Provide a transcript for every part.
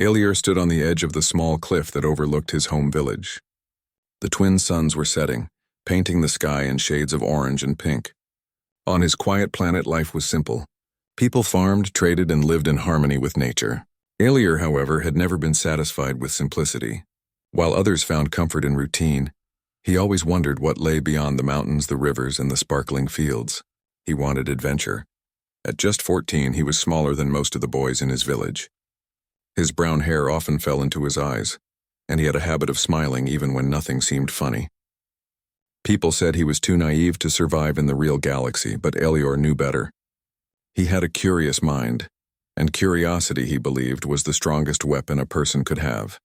Alier stood on the edge of the small cliff that overlooked his home village. The twin suns were setting, painting the sky in shades of orange and pink. On his quiet planet, life was simple. People farmed, traded, and lived in harmony with nature. Alier, however, had never been satisfied with simplicity. While others found comfort in routine, he always wondered what lay beyond the mountains, the rivers, and the sparkling fields. He wanted adventure. At just 14, he was smaller than most of the boys in his village. His brown hair often fell into his eyes, and he had a habit of smiling even when nothing seemed funny. People said he was too naive to survive in the real galaxy, but Alier knew better. He had a curious mind, and curiosity, he believed, was the strongest weapon a person could have.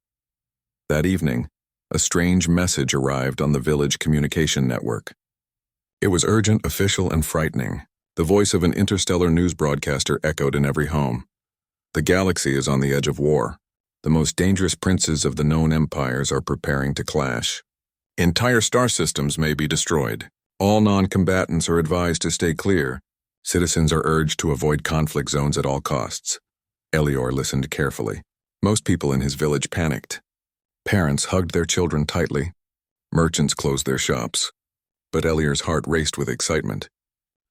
That evening, a strange message arrived on the village communication network. It was urgent, official, and frightening. The voice of an interstellar news broadcaster echoed in every home. The galaxy is on the edge of war. The most dangerous princes of the known empires are preparing to clash. Entire star systems may be destroyed. All non-combatants are advised to stay clear. Citizens are urged to avoid conflict zones at all costs. Alier listened carefully. Most people in his village panicked. Parents hugged their children tightly. Merchants closed their shops. But Alier's heart raced with excitement.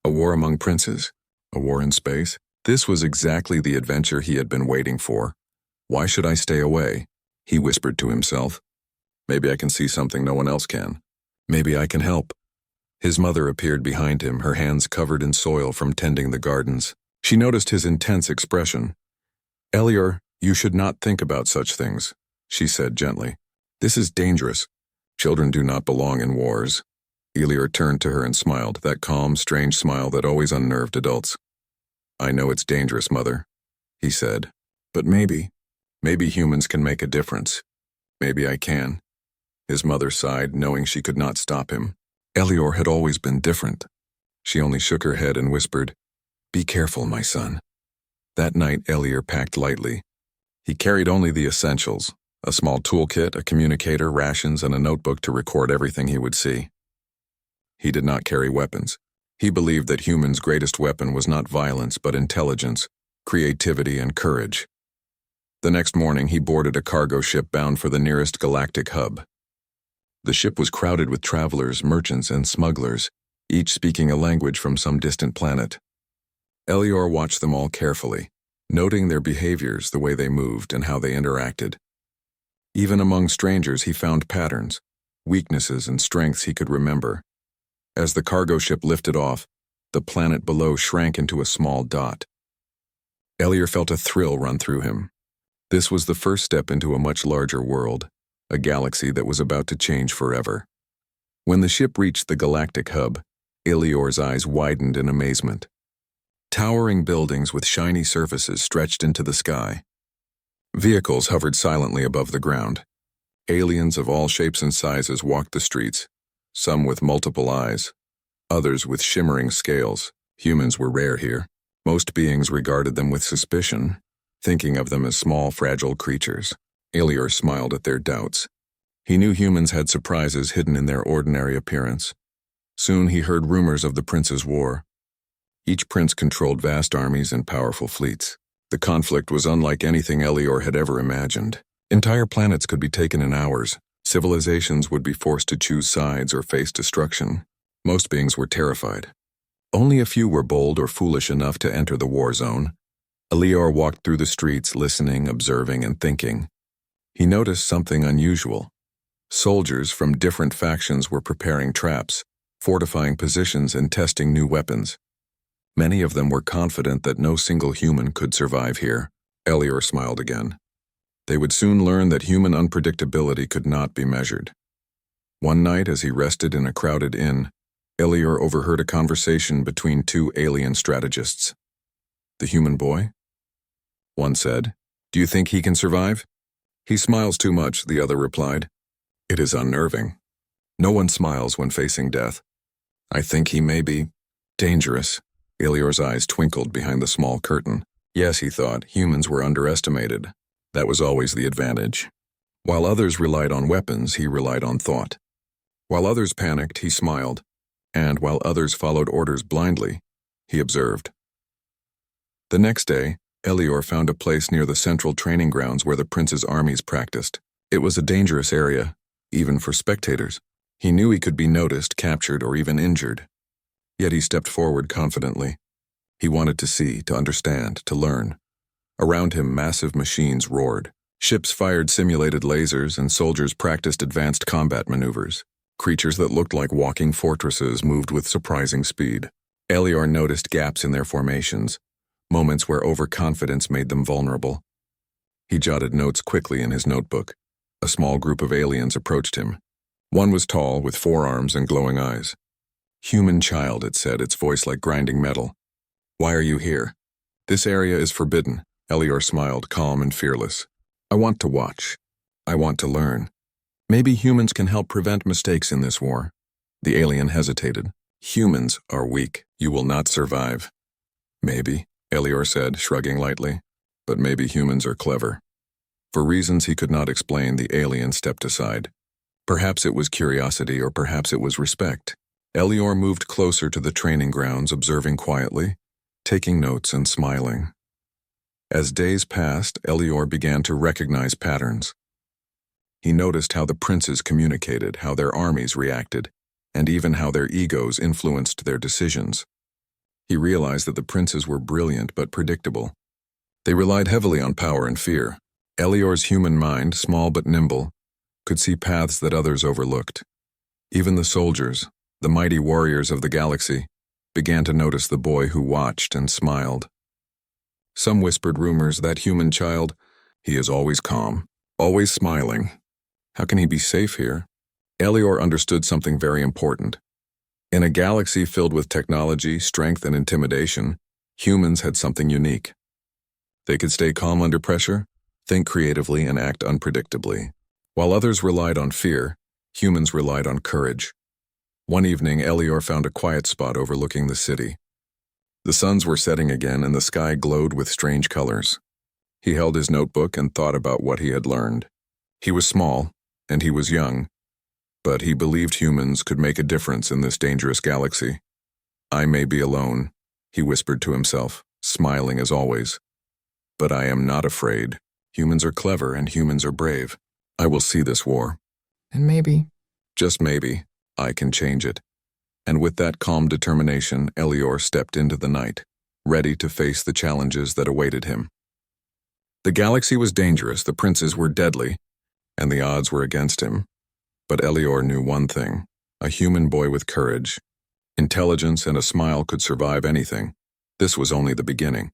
A war among princes? A war in space? This was exactly the adventure he had been waiting for. Why should I stay away? He whispered to himself. Maybe I can see something no one else can. Maybe I can help. His mother appeared behind him, her hands covered in soil from tending the gardens. She noticed his intense expression. Alier, you should not think about such things, she said gently. This is dangerous. Children do not belong in wars. Alier turned to her and smiled, that calm, strange smile that always unnerved adults. I know it's dangerous, Mother, he said, but maybe humans can make a difference. Maybe I can. His mother sighed, knowing she could not stop him. Alier had always been different. She only shook her head and whispered, Be careful, my son. That night, Alier packed lightly. He carried only the essentials, a small toolkit, a communicator, rations, and a notebook to record everything he would see. He did not carry weapons. He believed that humans' greatest weapon was not violence but intelligence, creativity, and courage. The next morning, he boarded a cargo ship bound for the nearest galactic hub. The ship was crowded with travelers, merchants, and smugglers, each speaking a language from some distant planet. Alier watched them all carefully, noting their behaviors, the way they moved, and how they interacted. Even among strangers, he found patterns, weaknesses, and strengths he could remember. As the cargo ship lifted off, the planet below shrank into a small dot. Alier felt a thrill run through him. This was the first step into a much larger world, a galaxy that was about to change forever. When the ship reached the galactic hub, Alier's eyes widened in amazement. Towering buildings with shiny surfaces stretched into the sky. Vehicles hovered silently above the ground. Aliens of all shapes and sizes walked the streets, some with multiple eyes, others with shimmering scales. Humans were rare here. Most beings regarded them with suspicion, thinking of them as small, fragile creatures. Alier smiled at their doubts. He knew humans had surprises hidden in their ordinary appearance. Soon he heard rumors of the Prince's War. Each prince controlled vast armies and powerful fleets. The conflict was unlike anything Alier had ever imagined. Entire planets could be taken in hours. Civilizations would be forced to choose sides or face destruction. Most beings were terrified. Only a few were bold or foolish enough to enter the war zone. Alier walked through the streets, listening, observing, and thinking. He noticed something unusual. Soldiers from different factions were preparing traps, fortifying positions, and testing new weapons. Many of them were confident that no single human could survive here. Alier smiled again. They would soon learn that human unpredictability could not be measured. One night, as he rested in a crowded inn, Alier overheard a conversation between two alien strategists. The human boy? One said, Do you think he can survive? He smiles too much, the other replied. It is unnerving. No one smiles when facing death. I think he may be dangerous. Alier's eyes twinkled behind the small curtain. Yes, he thought, humans were underestimated. That was always the advantage. While others relied on weapons, he relied on thought. While others panicked, he smiled. And while others followed orders blindly, he observed. The next day, Elior found a place near the central training grounds where the prince's armies practiced. It was a dangerous area, even for spectators. He knew he could be noticed, captured, or even injured. Yet he stepped forward confidently. He wanted to see, to understand, to learn. Around him, massive machines roared. Ships fired simulated lasers, and soldiers practiced advanced combat maneuvers. Creatures that looked like walking fortresses moved with surprising speed. Elior noticed gaps in their formations, moments where overconfidence made them vulnerable. He jotted notes quickly in his notebook. A small group of aliens approached him. One was tall, with 4 arms and glowing eyes. "Human child," it said, its voice like grinding metal. "Why are you here?" "This area is forbidden." Elior smiled, calm and fearless. "I want to watch. I want to learn. Maybe humans can help prevent mistakes in this war." The alien hesitated. "Humans are weak. You will not survive." "Maybe," Elior said, shrugging lightly. "But maybe humans are clever." For reasons he could not explain, the alien stepped aside. Perhaps it was curiosity, or perhaps it was respect. Elior moved closer to the training grounds, observing quietly, taking notes and smiling. As days passed, Elior began to recognize patterns. He noticed how the princes communicated, how their armies reacted, and even how their egos influenced their decisions. He realized that the princes were brilliant but predictable. They relied heavily on power and fear. Elior's human mind, small but nimble, could see paths that others overlooked. Even the soldiers, the mighty warriors of the galaxy, began to notice the boy who watched and smiled. Some whispered rumors, "That human child, he is always calm, always smiling. How can he be safe here?" Elior understood something very important. In a galaxy filled with technology, strength, and intimidation, humans had something unique. They could stay calm under pressure, think creatively, and act unpredictably. While others relied on fear, humans relied on courage. One evening, Elior found a quiet spot overlooking the city. The suns were setting again, and the sky glowed with strange colors. He held his notebook and thought about what he had learned. He was small, and he was young, but he believed humans could make a difference in this dangerous galaxy. "I may be alone," he whispered to himself, smiling as always. "But I am not afraid. Humans are clever and humans are brave. I will see this war. And maybe, just maybe, I can change it." And with that calm determination, Elior stepped into the night, ready to face the challenges that awaited him. The galaxy was dangerous, the princes were deadly, and the odds were against him. But Elior knew one thing: a human boy with courage, intelligence, and a smile could survive anything. This was only the beginning.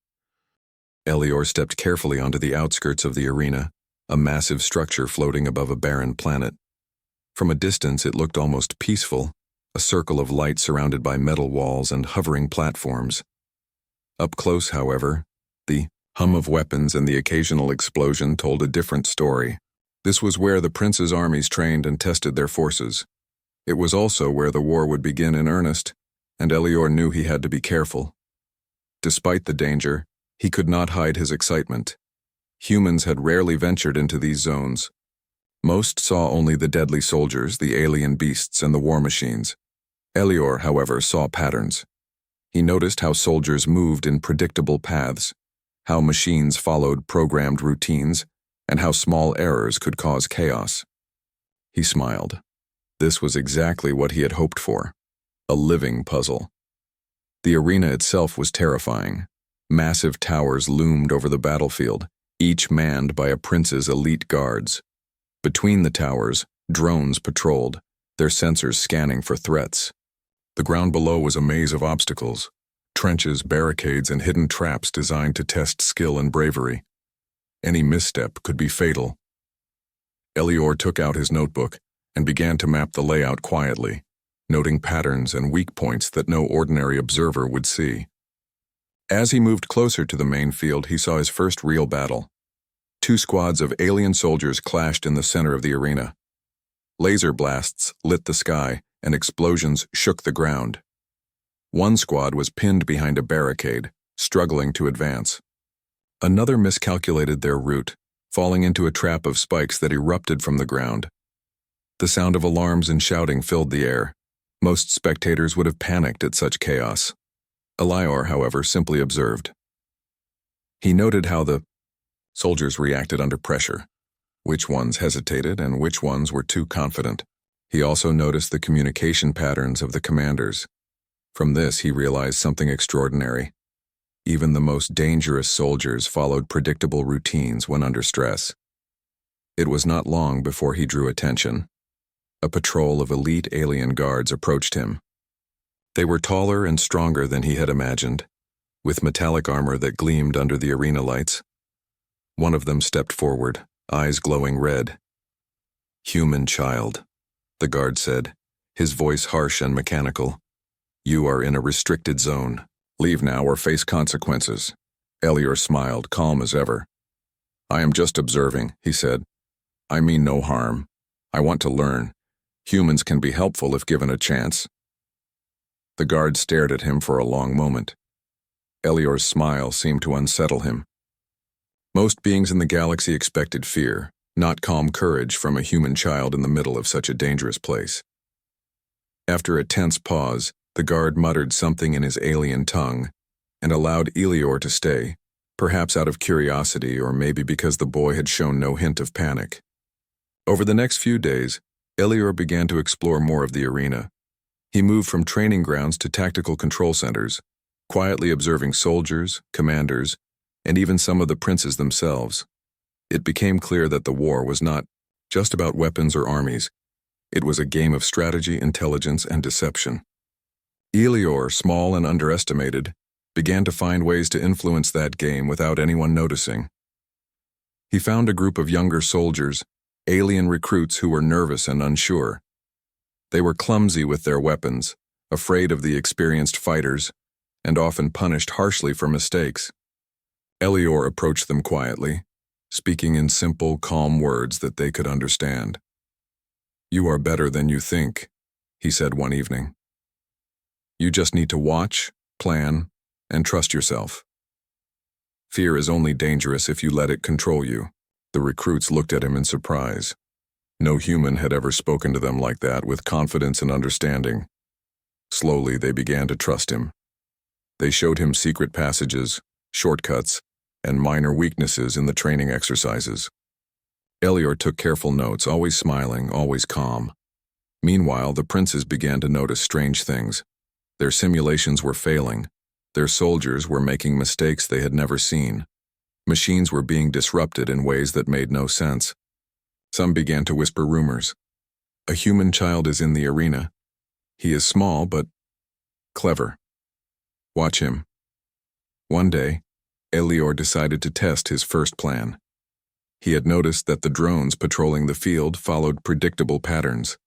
Elior stepped carefully onto the outskirts of the arena, a massive structure floating above a barren planet. From a distance, it looked almost peaceful, a circle of light surrounded by metal walls and hovering platforms. Up close, however, the hum of weapons and the occasional explosion told a different story. This was where the prince's armies trained and tested their forces. It was also where the war would begin in earnest, and Elior knew he had to be careful. Despite the danger, he could not hide his excitement. Humans had rarely ventured into these zones. Most saw only the deadly soldiers, the alien beasts, and the war machines. Elior, however, saw patterns. He noticed how soldiers moved in predictable paths, how machines followed programmed routines, and how small errors could cause chaos. He smiled. This was exactly what he had hoped for: a living puzzle. The arena itself was terrifying. Massive towers loomed over the battlefield, each manned by a prince's elite guards. Between the towers, drones patrolled, their sensors scanning for threats. The ground below was a maze of obstacles, trenches, barricades, and hidden traps designed to test skill and bravery. Any misstep could be fatal. Elior took out his notebook and began to map the layout quietly, noting patterns and weak points that no ordinary observer would see. As he moved closer to the main field, he saw his first real battle. 2 squads of alien soldiers clashed in the center of the arena. Laser blasts lit the sky, and explosions shook the ground. One squad was pinned behind a barricade, struggling to advance. Another miscalculated their route, falling into a trap of spikes that erupted from the ground. The sound of alarms and shouting filled the air. Most spectators would have panicked at such chaos. Elior, however, simply observed. He noted how the soldiers reacted under pressure, which ones hesitated and which ones were too confident. He also noticed the communication patterns of the commanders. From this, he realized something extraordinary. Even the most dangerous soldiers followed predictable routines when under stress. It was not long before he drew attention. A patrol of elite alien guards approached him. They were taller and stronger than he had imagined, with metallic armor that gleamed under the arena lights. One of them stepped forward, eyes glowing red. "Human child," the guard said, his voice harsh and mechanical. "You are in a restricted zone. Leave now or face consequences." Elior smiled, calm as ever. "I am just observing," he said. "I mean no harm. I want to learn. Humans can be helpful if given a chance." The guard stared at him for a long moment. Elior's smile seemed to unsettle him. Most beings in the galaxy expected fear, not calm courage from a human child in the middle of such a dangerous place. After a tense pause, the guard muttered something in his alien tongue and allowed Elior to stay, perhaps out of curiosity or maybe because the boy had shown no hint of panic. Over the next few days, Elior began to explore more of the arena. He moved from training grounds to tactical control centers, quietly observing soldiers, commanders, and even some of the princes themselves. It became clear that the war was not just about weapons or armies. It was a game of strategy, intelligence, and deception. Elior, small and underestimated, began to find ways to influence that game without anyone noticing. He found a group of younger soldiers, alien recruits who were nervous and unsure. They were clumsy with their weapons, afraid of the experienced fighters, and often punished harshly for mistakes. Elior approached them quietly, speaking in simple, calm words that they could understand. "You are better than you think," he said one evening. "You just need to watch, plan, and trust yourself. Fear is only dangerous if you let it control you." The recruits looked at him in surprise. No human had ever spoken to them like that with confidence and understanding. Slowly, they began to trust him. They showed him secret passages, shortcuts, and minor weaknesses in the training exercises. Elior took careful notes, always smiling, always calm. Meanwhile, the princes began to notice strange things. Their simulations were failing. Their soldiers were making mistakes they had never seen. Machines were being disrupted in ways that made no sense. Some began to whisper rumors. "A human child is in the arena. He is small, but clever. Watch him." One day, Elior decided to test his first plan. He had noticed that the drones patrolling the field followed predictable patterns.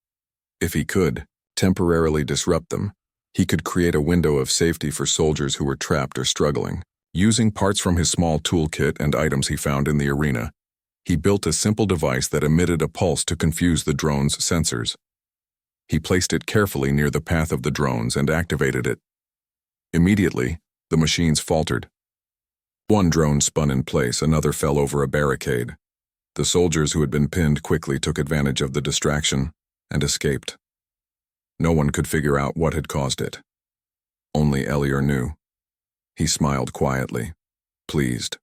If he could temporarily disrupt them, he could create a window of safety for soldiers who were trapped or struggling. Using parts from his small toolkit and items he found in the arena, he built a simple device that emitted a pulse to confuse the drone's sensors. He placed it carefully near the path of the drones and activated it. Immediately, the machines faltered. One drone spun in place, another fell over a barricade. The soldiers who had been pinned quickly took advantage of the distraction and escaped. No one could figure out what had caused it. Only Elior knew. He smiled quietly, pleased.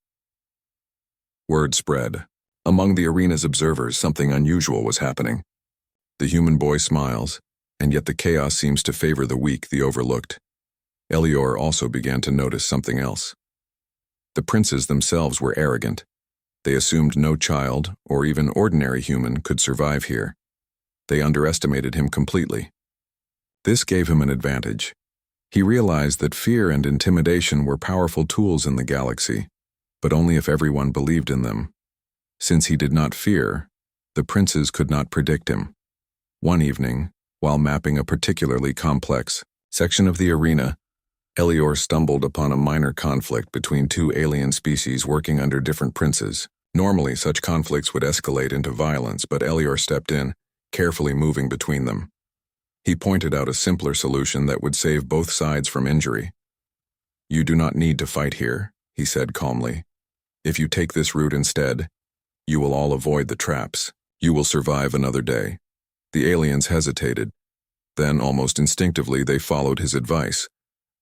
Word spread. Among the arena's observers, something unusual was happening. The human boy smiles, and yet the chaos seems to favor the weak, the overlooked. Elior also began to notice something else. The princes themselves were arrogant. They assumed no child, or even ordinary human, could survive here. They underestimated him completely. This gave him an advantage. He realized that fear and intimidation were powerful tools in the galaxy, but only if everyone believed in them. Since he did not fear, the princes could not predict him. One evening, while mapping a particularly complex section of the arena, Elior stumbled upon a minor conflict between two alien species working under different princes. Normally, such conflicts would escalate into violence, but Elior stepped in, carefully moving between them. He pointed out a simpler solution that would save both sides from injury. "You do not need to fight here," he said calmly. "If you take this route instead, you will all avoid the traps. You will survive another day." The aliens hesitated. Then, almost instinctively, they followed his advice.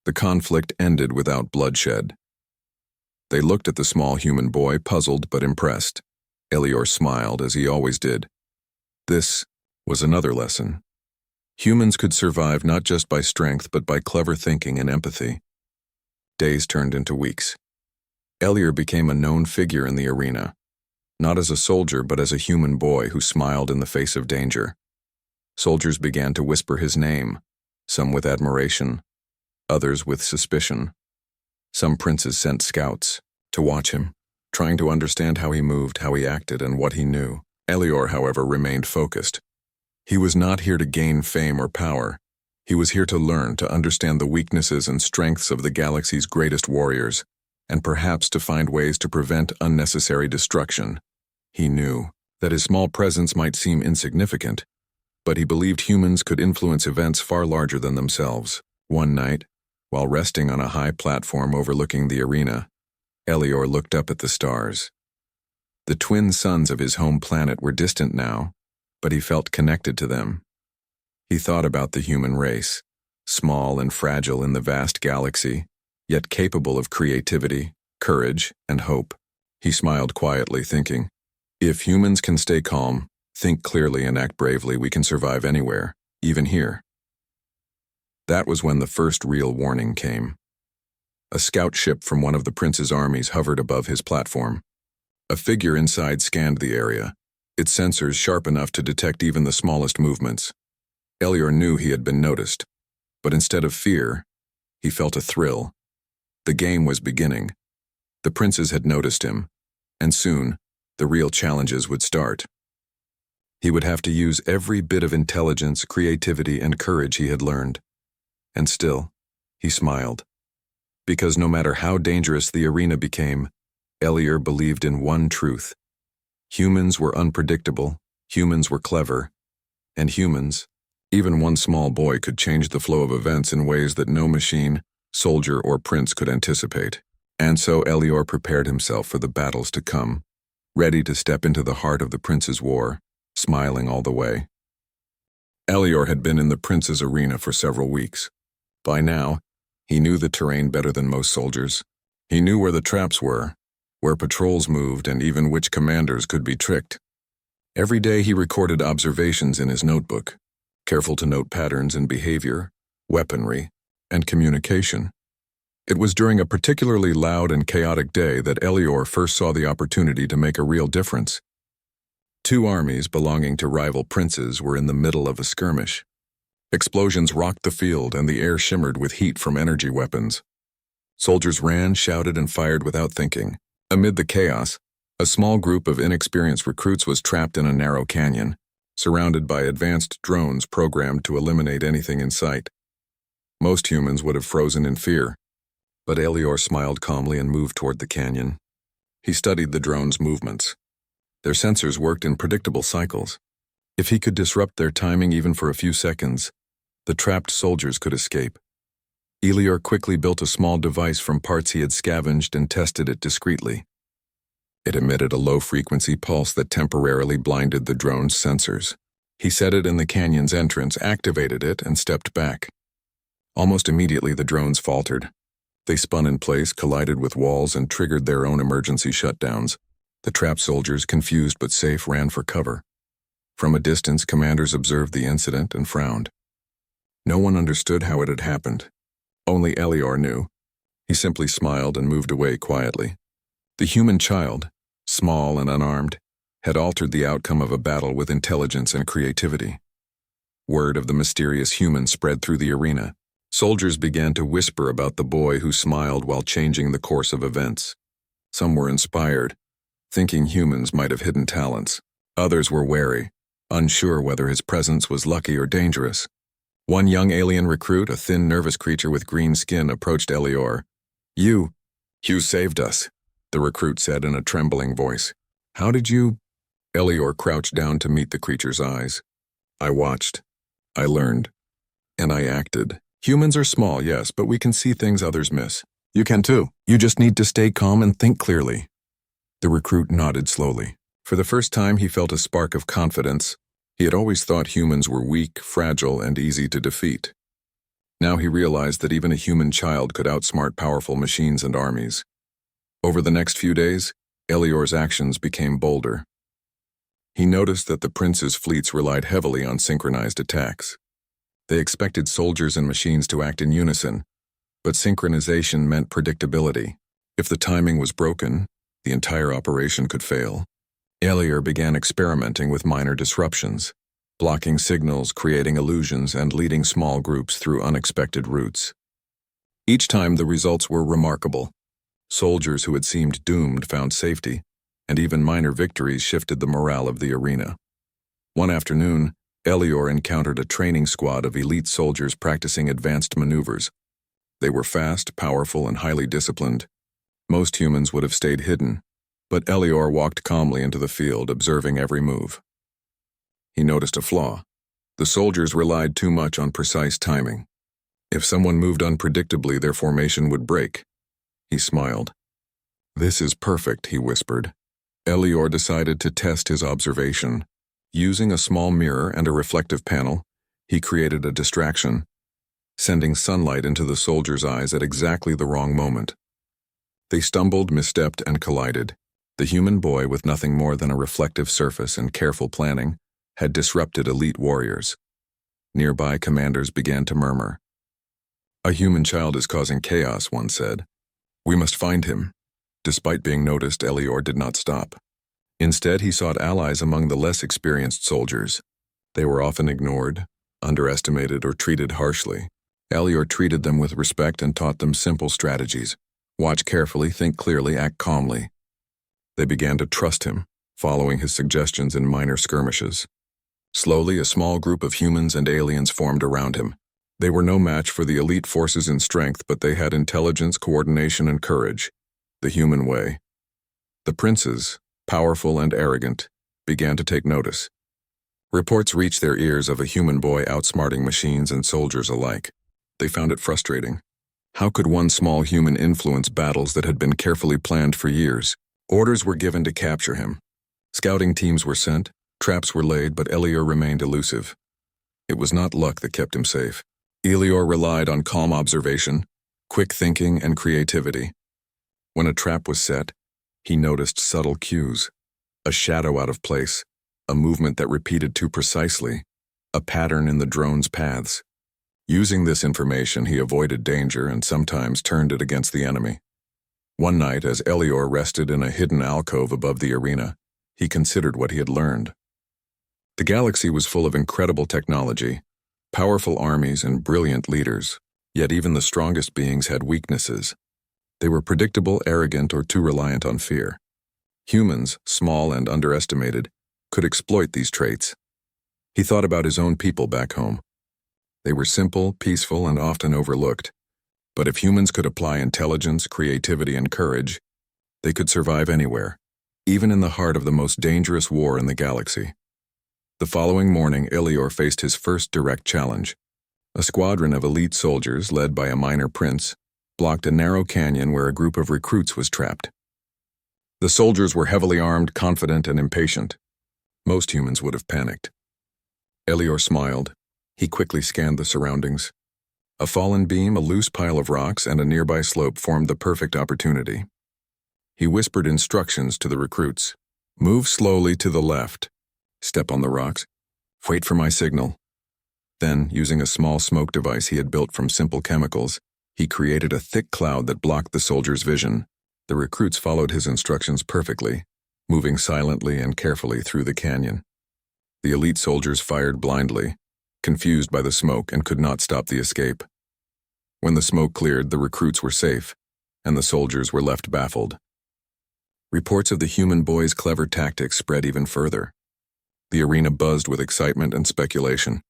The conflict ended without bloodshed. They looked at the small human boy, puzzled but impressed. Elior smiled, as he always did. This was another lesson. Humans could survive not just by strength, but by clever thinking and empathy. Days turned into weeks. Elior became a known figure in the arena, not as a soldier, but as a human boy who smiled in the face of danger. Soldiers began to whisper his name, some with admiration, others with suspicion. Some princes sent scouts to watch him, trying to understand how he moved, how he acted, and what he knew. Elior, however, remained focused. He was not here to gain fame or power. He was here to learn, to understand the weaknesses and strengths of the galaxy's greatest warriors, and perhaps to find ways to prevent unnecessary destruction. He knew that his small presence might seem insignificant, but he believed humans could influence events far larger than themselves. One night, while resting on a high platform overlooking the arena, Elior looked up at the stars. The twin suns of his home planet were distant now, but he felt connected to them. He thought about the human race, small and fragile in the vast galaxy, yet capable of creativity, courage, and hope. He smiled quietly, thinking, if humans can stay calm, think clearly, and act bravely, we can survive anywhere, even here. That was when the first real warning came. A scout ship from one of the prince's armies hovered above his platform. A figure inside scanned the area, its sensors sharp enough to detect even the smallest movements. Elior knew he had been noticed, but instead of fear, he felt a thrill. The game was beginning. The princes had noticed him, and soon, the real challenges would start. He would have to use every bit of intelligence, creativity, and courage he had learned. And still, he smiled. Because no matter how dangerous the arena became, Elior believed in one truth. Humans were unpredictable, humans were clever, and humans, even one small boy, could change the flow of events in ways that no machine, soldier, or prince could anticipate. And so Elior prepared himself for the battles to come, ready to step into the heart of the prince's war, smiling all the way. Elior had been in the prince's arena for several weeks. By now, he knew the terrain better than most soldiers. He knew where the traps were, where patrols moved, and even which commanders could be tricked. Every day he recorded observations in his notebook, careful to note patterns in behavior, weaponry, and communication. It was during a particularly loud and chaotic day that Elior first saw the opportunity to make a real difference. Two armies belonging to rival princes were in the middle of a skirmish. Explosions rocked the field, and the air shimmered with heat from energy weapons. Soldiers ran, shouted, and fired without thinking. Amid the chaos, a small group of inexperienced recruits was trapped in a narrow canyon, surrounded by advanced drones programmed to eliminate anything in sight. Most humans would have frozen in fear, but Elior smiled calmly and moved toward the canyon. He studied the drones' movements. Their sensors worked in predictable cycles. If he could disrupt their timing even for a few seconds, the trapped soldiers could escape. Elior quickly built a small device from parts he had scavenged and tested it discreetly. It emitted a low-frequency pulse that temporarily blinded the drone's sensors. He set it in the canyon's entrance, activated it, and stepped back. Almost immediately, the drones faltered. They spun in place, collided with walls, and triggered their own emergency shutdowns. The trapped soldiers, confused but safe, ran for cover. From a distance, commanders observed the incident and frowned. No one understood how it had happened. Only Elior knew. He simply smiled and moved away quietly. The human child, small and unarmed, had altered the outcome of a battle with intelligence and creativity. Word of the mysterious human spread through the arena. Soldiers began to whisper about the boy who smiled while changing the course of events. Some were inspired, thinking humans might have hidden talents. Others were wary, unsure whether his presence was lucky or dangerous. One young alien recruit, a thin, nervous creature with green skin, approached Elior. You saved us," the recruit said in a trembling voice. "How did you—" Elior crouched down to meet the creature's eyes. "I watched. I learned. And I acted. Humans are small, yes, but we can see things others miss. You can too. You just need to stay calm and think clearly." The recruit nodded slowly. For the first time, he felt a spark of confidence. He had always thought humans were weak, fragile, and easy to defeat. Now he realized that even a human child could outsmart powerful machines and armies. Over the next few days, Elior's actions became bolder. He noticed that the prince's fleets relied heavily on synchronized attacks. They expected soldiers and machines to act in unison, but synchronization meant predictability. If the timing was broken, the entire operation could fail. Elior began experimenting with minor disruptions, blocking signals, creating illusions, and leading small groups through unexpected routes. Each time the results were remarkable. Soldiers who had seemed doomed found safety, and even minor victories shifted the morale of the arena. One afternoon, Elior encountered a training squad of elite soldiers practicing advanced maneuvers. They were fast, powerful, and highly disciplined. Most humans would have stayed hidden, but Elior walked calmly into the field, observing every move. He noticed a flaw. The soldiers relied too much on precise timing. If someone moved unpredictably, their formation would break. He smiled. "This is perfect," he whispered. Elior decided to test his observation. Using a small mirror and a reflective panel, he created a distraction, sending sunlight into the soldiers' eyes at exactly the wrong moment. They stumbled, misstepped, and collided. The human boy, with nothing more than a reflective surface and careful planning, had disrupted elite warriors. Nearby commanders began to murmur. "A human child is causing chaos," one said. "We must find him." Despite being noticed, Elior did not stop. Instead, he sought allies among the less experienced soldiers. They were often ignored, underestimated, or treated harshly. Elior treated them with respect and taught them simple strategies. Watch carefully, think clearly, act calmly. They began to trust him, following his suggestions in minor skirmishes. Slowly, a small group of humans and aliens formed around him. They were no match for the elite forces in strength, but they had intelligence, coordination, and courage. The human way. The princes, powerful and arrogant, began to take notice. Reports reached their ears of a human boy outsmarting machines and soldiers alike. They found it frustrating. How could one small human influence battles that had been carefully planned for years? Orders were given to capture him. Scouting teams were sent, traps were laid, but Elior remained elusive. It was not luck that kept him safe. Elior relied on calm observation, quick thinking, and creativity. When a trap was set, he noticed subtle cues. A shadow out of place, a movement that repeated too precisely, a pattern in the drone's paths. Using this information, he avoided danger and sometimes turned it against the enemy. One night, as Elior rested in a hidden alcove above the arena, he considered what he had learned. The galaxy was full of incredible technology, powerful armies, and brilliant leaders, yet even the strongest beings had weaknesses. They were predictable, arrogant, or too reliant on fear. Humans, small and underestimated, could exploit these traits. He thought about his own people back home. They were simple, peaceful, and often overlooked. But if humans could apply intelligence, creativity, and courage, they could survive anywhere, even in the heart of the most dangerous war in the galaxy. The following morning, Elior faced his first direct challenge. A squadron of elite soldiers, led by a minor prince, blocked a narrow canyon where a group of recruits was trapped. The soldiers were heavily armed, confident, and impatient. Most humans would have panicked. Elior smiled. He quickly scanned the surroundings. A fallen beam, a loose pile of rocks, and a nearby slope formed the perfect opportunity. He whispered instructions to the recruits. "Move slowly to the left. Step on the rocks. Wait for my signal." Then, using a small smoke device he had built from simple chemicals, he created a thick cloud that blocked the soldiers' vision. The recruits followed his instructions perfectly, moving silently and carefully through the canyon. The elite soldiers fired blindly, confused by the smoke, and could not stop the escape. When the smoke cleared, the recruits were safe, and the soldiers were left baffled. Reports of the human boy's clever tactics spread even further. The arena buzzed with excitement and speculation.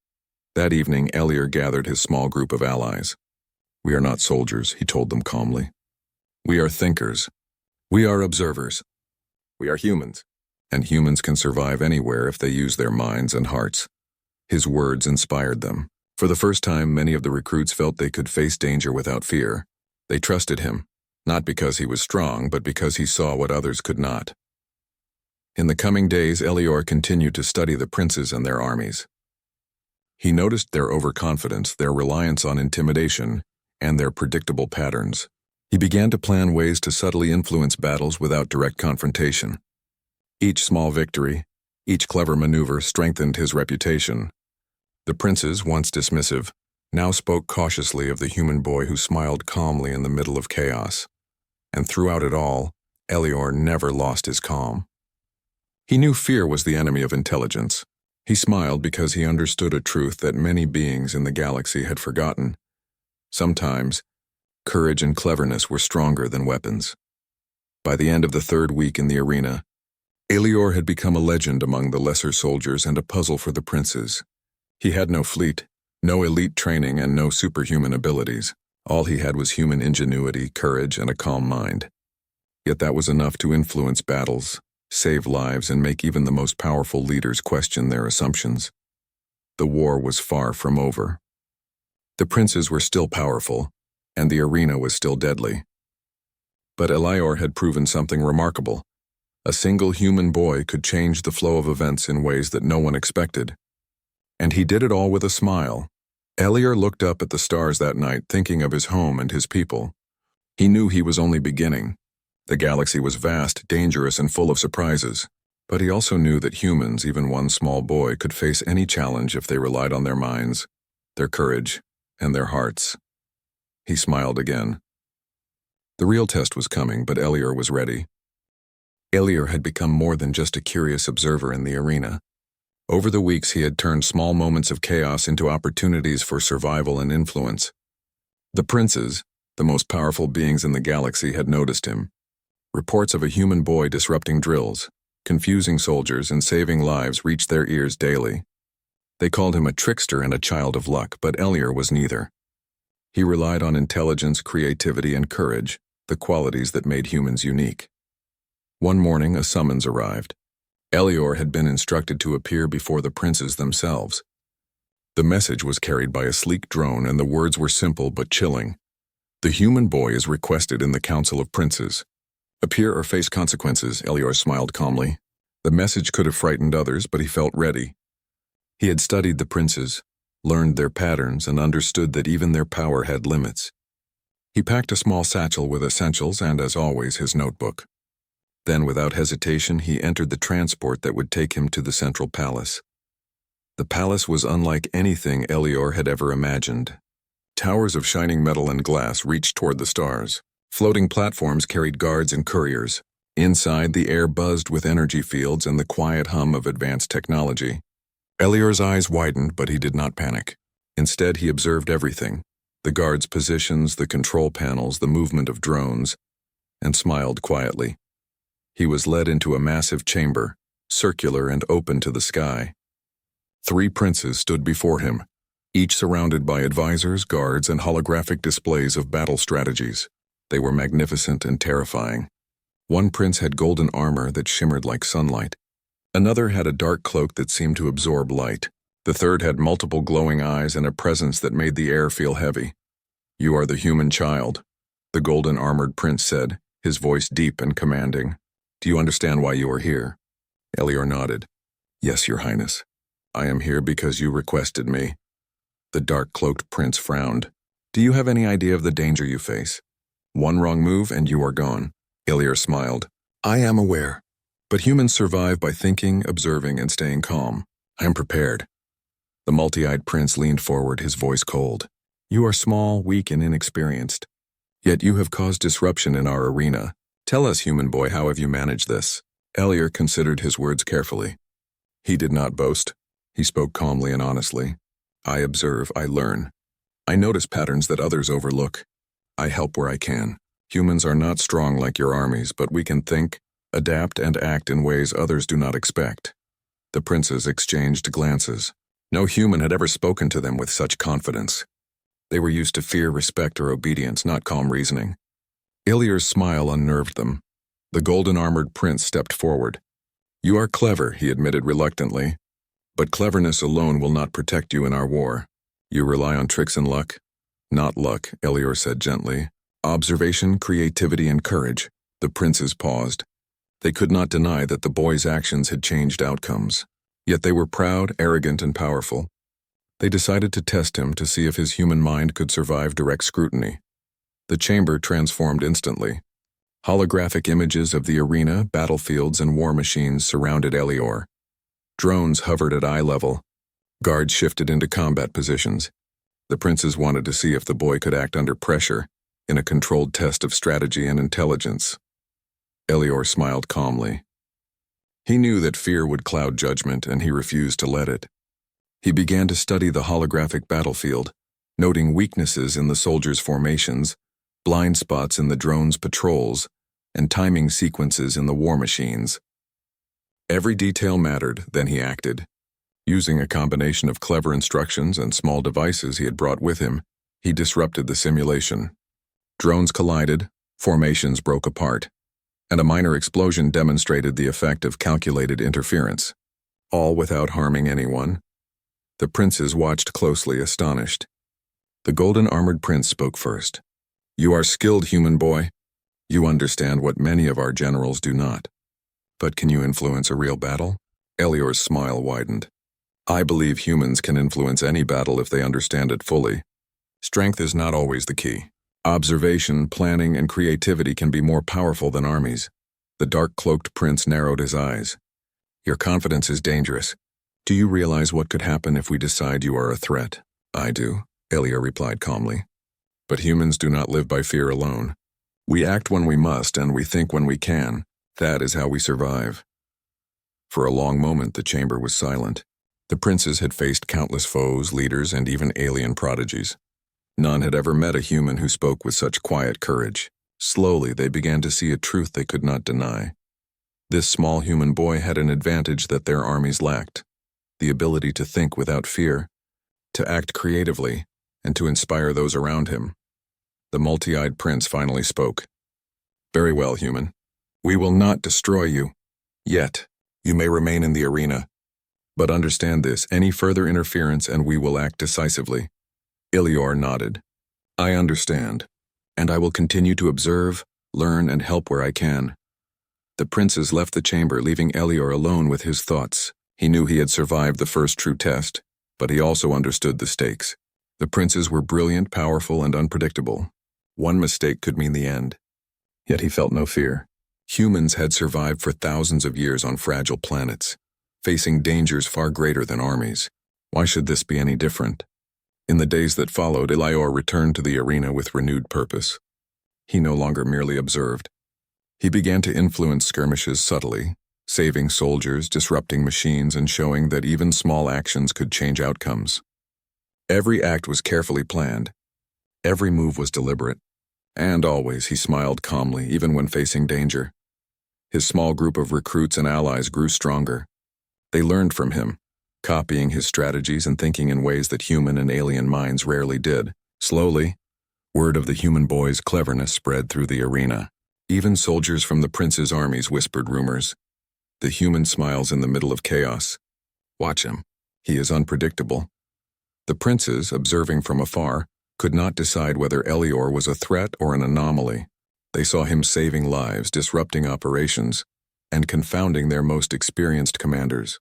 That evening, Elior gathered his small group of allies. "We are not soldiers," he told them calmly. "We are thinkers. We are observers. We are humans. And humans can survive anywhere if they use their minds and hearts." His words inspired them. For the first time, many of the recruits felt they could face danger without fear. They trusted him, not because he was strong, but because he saw what others could not. In the coming days, Elior continued to study the princes and their armies. He noticed their overconfidence, their reliance on intimidation, and their predictable patterns. He began to plan ways to subtly influence battles without direct confrontation. Each small victory, each clever maneuver strengthened his reputation. The princes, once dismissive, now spoke cautiously of the human boy who smiled calmly in the middle of chaos. And throughout it all, Elior never lost his calm. He knew fear was the enemy of intelligence. He smiled because he understood a truth that many beings in the galaxy had forgotten. Sometimes, courage and cleverness were stronger than weapons. By the end of the third week in the arena, Elior had become a legend among the lesser soldiers and a puzzle for the princes. He had no fleet, no elite training, and no superhuman abilities. All he had was human ingenuity, courage, and a calm mind. Yet that was enough to influence battles, save lives, and make even the most powerful leaders question their assumptions. The war was far from over. The princes were still powerful, and the arena was still deadly. But Elior had proven something remarkable. A single human boy could change the flow of events in ways that no one expected. And he did it all with a smile. Elior looked up at the stars that night, thinking of his home and his people. He knew he was only beginning. The galaxy was vast, dangerous, and full of surprises. But he also knew that humans, even one small boy, could face any challenge if they relied on their minds, their courage, and their hearts. He smiled again. The real test was coming, but Elior was ready. Elior had become more than just a curious observer in the arena. Over the weeks, he had turned small moments of chaos into opportunities for survival and influence. The princes, the most powerful beings in the galaxy, had noticed him. Reports of a human boy disrupting drills, confusing soldiers, and saving lives reached their ears daily. They called him a trickster and a child of luck, but Elior was neither. He relied on intelligence, creativity, and courage, the qualities that made humans unique. One morning, a summons arrived. Elior had been instructed to appear before the princes themselves. The message was carried by a sleek drone, and the words were simple but chilling. The human boy is requested in the Council of Princes. Appear or face consequences, Elior smiled calmly. The message could have frightened others, but he felt ready. He had studied the princes, learned their patterns, and understood that even their power had limits. He packed a small satchel with essentials and, as always, his notebook. Then, without hesitation, he entered the transport that would take him to the central palace. The palace was unlike anything Elior had ever imagined. Towers of shining metal and glass reached toward the stars. Floating platforms carried guards and couriers. Inside, the air buzzed with energy fields and the quiet hum of advanced technology. Elior's eyes widened, but he did not panic. Instead, he observed everything: the guards' positions, the control panels, the movement of drones, and smiled quietly. He was led into a massive chamber, circular and open to the sky. 3 princes stood before him, each surrounded by advisors, guards, and holographic displays of battle strategies. They were magnificent and terrifying. One prince had golden armor that shimmered like sunlight. Another had a dark cloak that seemed to absorb light. The third had multiple glowing eyes and a presence that made the air feel heavy. "You are the human child," the golden-armored prince said, his voice deep and commanding. "Do you understand why you are here?" Elior nodded. "Yes, Your Highness. I am here because you requested me." The dark-cloaked prince frowned. "Do you have any idea of the danger you face? One wrong move and you are gone." Elior smiled. "I am aware. But humans survive by thinking, observing, and staying calm. I am prepared." The multi-eyed prince leaned forward, his voice cold. "You are small, weak, and inexperienced. Yet you have caused disruption in our arena. Tell us, human boy, how have you managed this?" Elior considered his words carefully. He did not boast. He spoke calmly and honestly. "I observe, I learn. I notice patterns that others overlook. I help where I can. Humans are not strong like your armies, but we can think, adapt, and act in ways others do not expect." The princes exchanged glances. No human had ever spoken to them with such confidence. They were used to fear, respect, or obedience, not calm reasoning. Elior's smile unnerved them. The golden-armored prince stepped forward. "You are clever," he admitted reluctantly. "But cleverness alone will not protect you in our war. You rely on tricks and luck." "Not luck," Elior said gently. "Observation, creativity, and courage." The princes paused. They could not deny that the boy's actions had changed outcomes. Yet they were proud, arrogant, and powerful. They decided to test him to see if his human mind could survive direct scrutiny. The chamber transformed instantly. Holographic images of the arena, battlefields, and war machines surrounded Elior. Drones hovered at eye level. Guards shifted into combat positions. The princes wanted to see if the boy could act under pressure, in a controlled test of strategy and intelligence. Elior smiled calmly. He knew that fear would cloud judgment, and he refused to let it. He began to study the holographic battlefield, noting weaknesses in the soldiers' formations, blind spots in the drones' patrols, and timing sequences in the war machines. Every detail mattered, then he acted. Using a combination of clever instructions and small devices he had brought with him, he disrupted the simulation. Drones collided, formations broke apart, and a minor explosion demonstrated the effect of calculated interference, all without harming anyone. The princes watched closely, astonished. The golden-armored prince spoke first. "You are skilled, human boy. You understand what many of our generals do not. But can you influence a real battle?" Elior's smile widened. "I believe humans can influence any battle if they understand it fully. Strength is not always the key. Observation, planning, and creativity can be more powerful than armies." The dark-cloaked prince narrowed his eyes. "Your confidence is dangerous. Do you realize what could happen if we decide you are a threat?" "I do," Elior replied calmly. "But humans do not live by fear alone. We act when we must, and we think when we can. That is how we survive." For a long moment the chamber was silent. The princes had faced countless foes, leaders, and even alien prodigies. None had ever met a human who spoke with such quiet courage. Slowly they began to see a truth they could not deny. This small human boy had an advantage that their armies lacked: the ability to think without fear, to act creatively, and to inspire those around him. The multi-eyed prince finally spoke. "Very well, human. We will not destroy you. Yet, you may remain in the arena. But understand this: any further interference and we will act decisively." Elior nodded. "I understand, and I will continue to observe, learn, and help where I can." The princes left the chamber, leaving Elior alone with his thoughts. He knew he had survived the first true test, but he also understood the stakes. The princes were brilliant, powerful, and unpredictable. One mistake could mean the end. Yet he felt no fear. Humans had survived for thousands of years on fragile planets, facing dangers far greater than armies. Why should this be any different? In the days that followed, Elior returned to the arena with renewed purpose. He no longer merely observed. He began to influence skirmishes subtly, saving soldiers, disrupting machines, and showing that even small actions could change outcomes. Every act was carefully planned. Every move was deliberate. And always he smiled calmly, even when facing danger. His small group of recruits and allies grew stronger. They learned from him, copying his strategies and thinking in ways that human and alien minds rarely did. Slowly, word of the human boy's cleverness spread through the arena. Even soldiers from the prince's armies whispered rumors. The human smiles in the middle of chaos. Watch him. He is unpredictable. The princes, observing from afar, could not decide whether Elior was a threat or an anomaly. They saw him saving lives, disrupting operations, and confounding their most experienced commanders.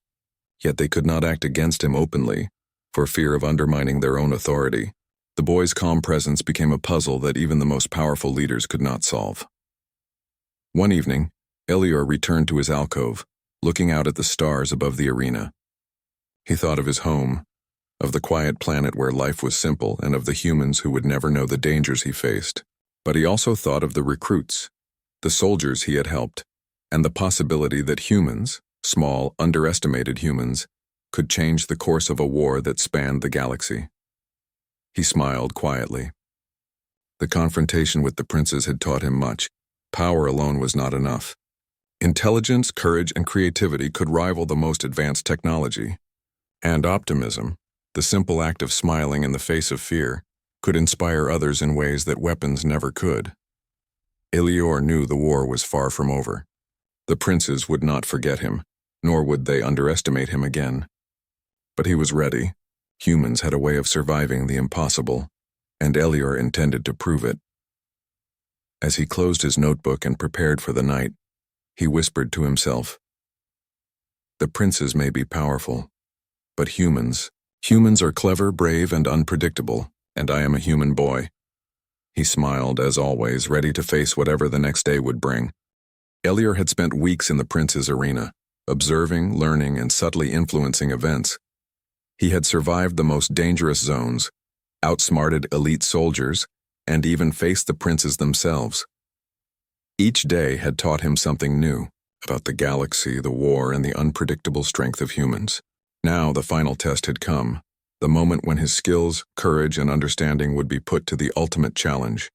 Yet they could not act against him openly, for fear of undermining their own authority. The boy's calm presence became a puzzle that even the most powerful leaders could not solve. One evening, Elior returned to his alcove, looking out at the stars above the arena. He thought of his home, of the quiet planet where life was simple, and of the humans who would never know the dangers he faced. But he also thought of the recruits, the soldiers he had helped, and the possibility that humans, small, underestimated humans, could change the course of a war that spanned the galaxy. He smiled quietly. The confrontation with the princes had taught him much. Power alone was not enough. Intelligence, courage, and creativity could rival the most advanced technology. And optimism, the simple act of smiling in the face of fear, could inspire others in ways that weapons never could. Elior knew the war was far from over. The princes would not forget him, nor would they underestimate him again. But he was ready. Humans had a way of surviving the impossible, and Elior intended to prove it. As he closed his notebook and prepared for the night, he whispered to himself, "The princes may be powerful, but humans are clever, brave, and unpredictable, and I am a human boy. He smiled, as always, ready to face whatever the next day would bring. Elior had spent weeks in the prince's arena, observing, learning, and subtly influencing events. He had survived the most dangerous zones, outsmarted elite soldiers, and even faced the princes themselves. Each day had taught him something new about the galaxy, the war, and the unpredictable strength of humans. Now the final test had come, the moment when his skills, courage, and understanding would be put to the ultimate challenge.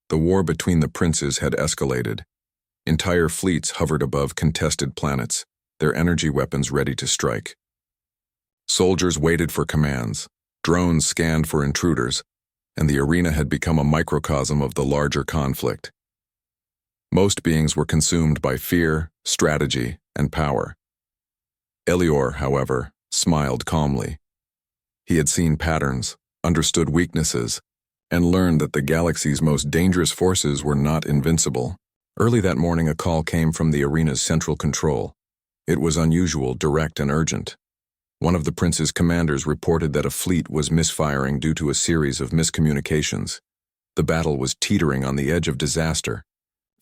The war between the princes had escalated. Entire fleets hovered above contested planets, their energy weapons ready to strike. Soldiers waited for commands, drones scanned for intruders, and the arena had become a microcosm of the larger conflict. Most beings were consumed by fear, strategy, and power. Elior, however, smiled calmly. He had seen patterns, understood weaknesses, and learned that the galaxy's most dangerous forces were not invincible. Early that morning, a call came from the arena's central control. It was unusual, direct, and urgent. One of the prince's commanders reported that a fleet was misfiring due to a series of miscommunications. The battle was teetering on the edge of disaster.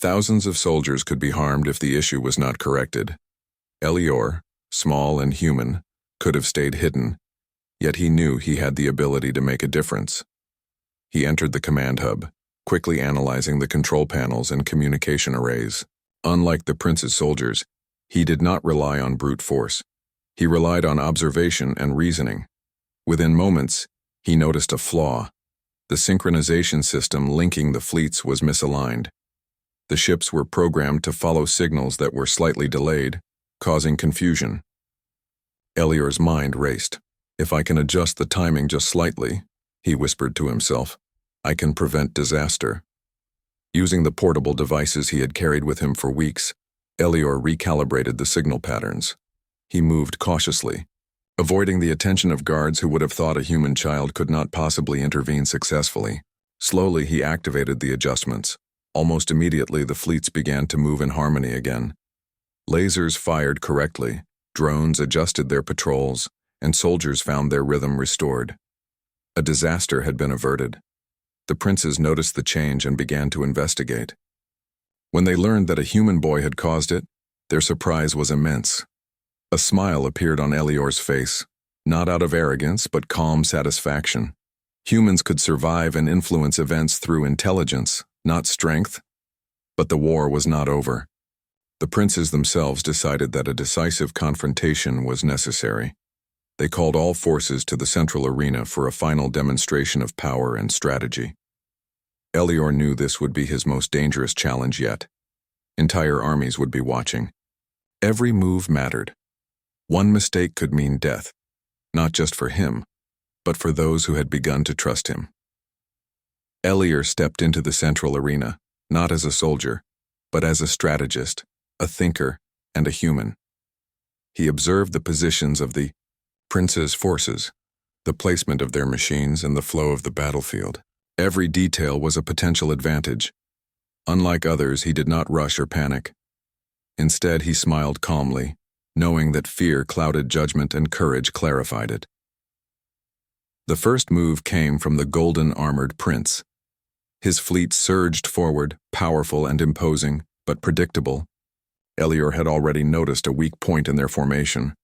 Thousands of soldiers could be harmed if the issue was not corrected. Elior, small and human, could have stayed hidden, yet he knew he had the ability to make a difference. He entered the command hub, quickly analyzing the control panels and communication arrays. Unlike the prince's soldiers, he did not rely on brute force. He relied on observation and reasoning. Within moments, he noticed a flaw. The synchronization system linking the fleets was misaligned. The ships were programmed to follow signals that were slightly delayed, causing confusion. Elior's mind raced. If I can adjust the timing just slightly, he whispered to himself, I can prevent disaster. Using the portable devices he had carried with him for weeks, Elior recalibrated the signal patterns. He moved cautiously, avoiding the attention of guards who would have thought a human child could not possibly intervene successfully. Slowly, he activated the adjustments. Almost immediately, the fleets began to move in harmony again. Lasers fired correctly, drones adjusted their patrols, and soldiers found their rhythm restored. A disaster had been averted. The princes noticed the change and began to investigate. When they learned that a human boy had caused it, their surprise was immense. A smile appeared on Elior's face, not out of arrogance but calm satisfaction. Humans could survive and influence events through intelligence, not strength. But the war was not over. The princes themselves decided that a decisive confrontation was necessary. They called all forces to the central arena for a final demonstration of power and strategy. Elior knew this would be his most dangerous challenge yet. Entire armies would be watching. Every move mattered. One mistake could mean death, not just for him, but for those who had begun to trust him. Elior stepped into the central arena, not as a soldier, but as a strategist, a thinker, and a human. He observed the positions of the prince's forces, the placement of their machines, and the flow of the battlefield. Every detail was a potential advantage. Unlike others, he did not rush or panic. Instead, he smiled calmly, knowing that fear clouded judgment and courage clarified it. The first move came from the golden-armored prince. His fleet surged forward, powerful and imposing, but predictable. Elior had already noticed a weak point in their formation,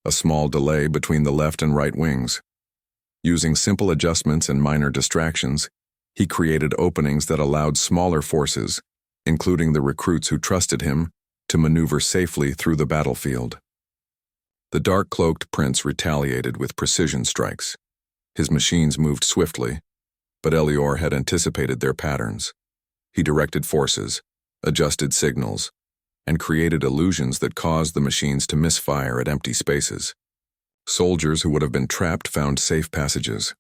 a small delay between the left and right wings. Using simple adjustments and minor distractions, he created openings that allowed smaller forces, including the recruits who trusted him, to maneuver safely through the battlefield. The dark-cloaked prince retaliated with precision strikes. His machines moved swiftly, but Elior had anticipated their patterns. He directed forces, adjusted signals, and created illusions that caused the machines to misfire at empty spaces. Soldiers who would have been trapped found safe passages.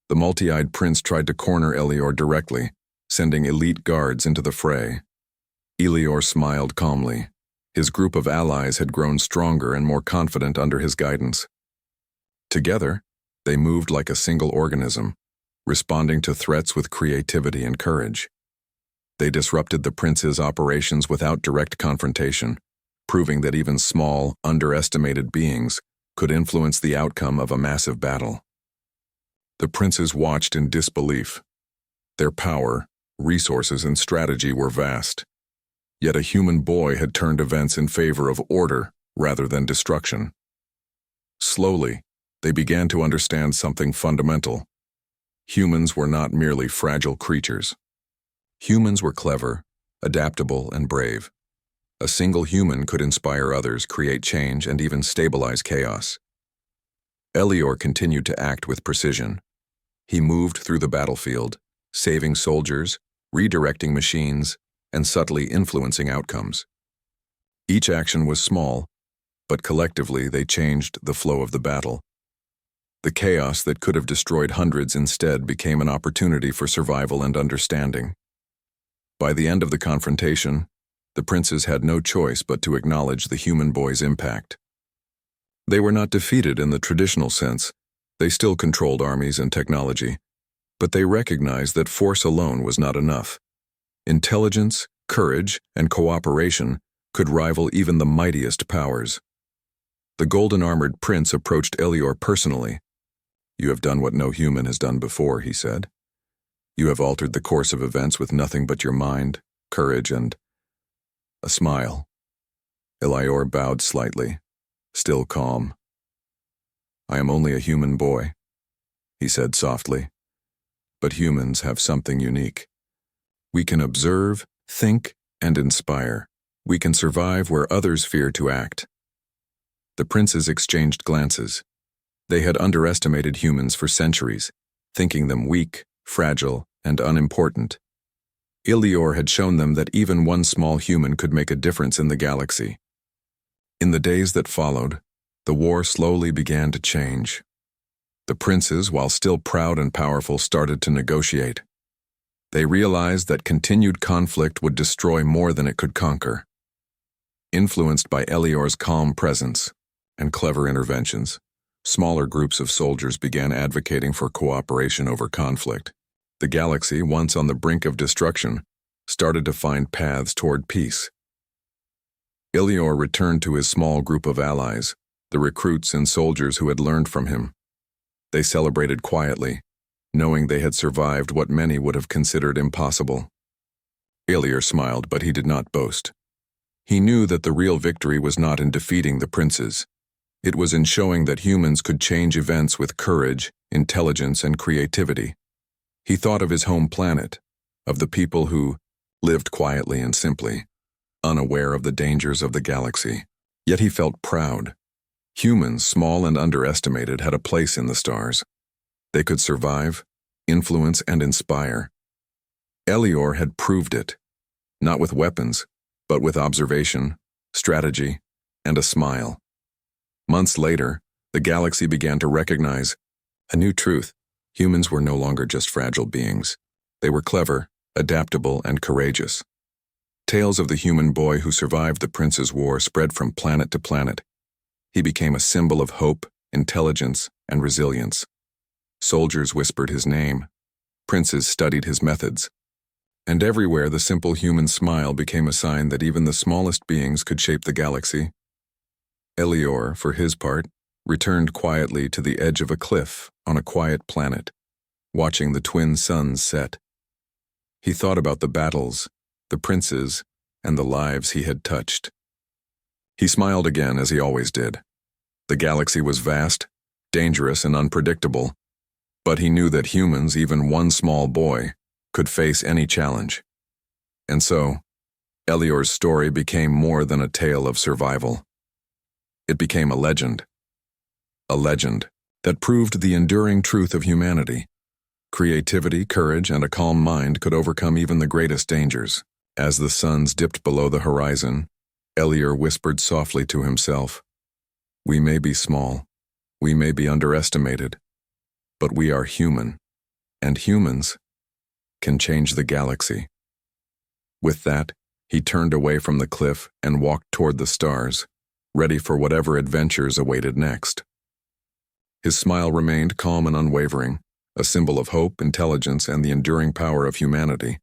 The multi-eyed prince tried to corner Elior directly, sending elite guards into the fray. Elior smiled calmly. His group of allies had grown stronger and more confident under his guidance. Together, they moved like a single organism, responding to threats with creativity and courage. They disrupted the prince's operations without direct confrontation, proving that even small, underestimated beings could influence the outcome of a massive battle. The princes watched in disbelief. Their power, resources, and strategy were vast. Yet a human boy had turned events in favor of order rather than destruction. Slowly, they began to understand something fundamental. Humans were not merely fragile creatures. Humans were clever, adaptable, and brave. A single human could inspire others, create change, and even stabilize chaos. Elior continued to act with precision. He moved through the battlefield, saving soldiers, redirecting machines, and subtly influencing outcomes. Each action was small, but collectively they changed the flow of the battle. The chaos that could have destroyed hundreds instead became an opportunity for survival and understanding. By the end of the confrontation, the princes had no choice but to acknowledge the human boy's impact. They were not defeated in the traditional sense. They still controlled armies and technology, but they recognized that force alone was not enough. Intelligence, courage, and cooperation could rival even the mightiest powers. The golden-armored prince approached Elior personally. "You have done what no human has done before," he said. "You have altered the course of events with nothing but your mind, courage, and..." A smile. Elior bowed slightly, still calm. "I am only a human boy," he said softly. "But humans have something unique. We can observe, think, and inspire. We can survive where others fear to act." The princes exchanged glances. They had underestimated humans for centuries, thinking them weak, fragile, and unimportant. Elior had shown them that even one small human could make a difference in the galaxy. In the days that followed, the war slowly began to change. The princes, while still proud and powerful, started to negotiate. They realized that continued conflict would destroy more than it could conquer. Influenced by Elior's calm presence and clever interventions, smaller groups of soldiers began advocating for cooperation over conflict. The galaxy, once on the brink of destruction, started to find paths toward peace. Elior returned to his small group of allies, the recruits and soldiers who had learned from him. They celebrated quietly, knowing they had survived what many would have considered impossible. Elior smiled, but he did not boast. He knew that the real victory was not in defeating the princes. It was in showing that humans could change events with courage, intelligence, and creativity. He thought of his home planet, of the people who lived quietly and simply, unaware of the dangers of the galaxy. Yet he felt proud. Humans, small and underestimated, had a place in the stars. They could survive, influence, and inspire. Elior had proved it, not with weapons, but with observation, strategy, and a smile. Months later, the galaxy began to recognize a new truth. Humans were no longer just fragile beings. They were clever, adaptable, and courageous. Tales of the human boy who survived the Prince's War spread from planet to planet. He became a symbol of hope, intelligence, and resilience. Soldiers whispered his name. Princes studied his methods. And everywhere the simple human smile became a sign that even the smallest beings could shape the galaxy. Elior, for his part, returned quietly to the edge of a cliff on a quiet planet, watching the twin suns set. He thought about the battles, the princes, and the lives he had touched. He smiled again, as he always did. The galaxy was vast, dangerous, and unpredictable, but he knew that humans, even one small boy, could face any challenge. And so, Elior's story became more than a tale of survival. It became a legend that proved the enduring truth of humanity. Creativity, courage, and a calm mind could overcome even the greatest dangers. As the suns dipped below the horizon, Elior whispered softly to himself, "We may be small, we may be underestimated, but we are human, and humans can change the galaxy." With that, he turned away from the cliff and walked toward the stars, ready for whatever adventures awaited next. His smile remained calm and unwavering, a symbol of hope, intelligence, and the enduring power of humanity.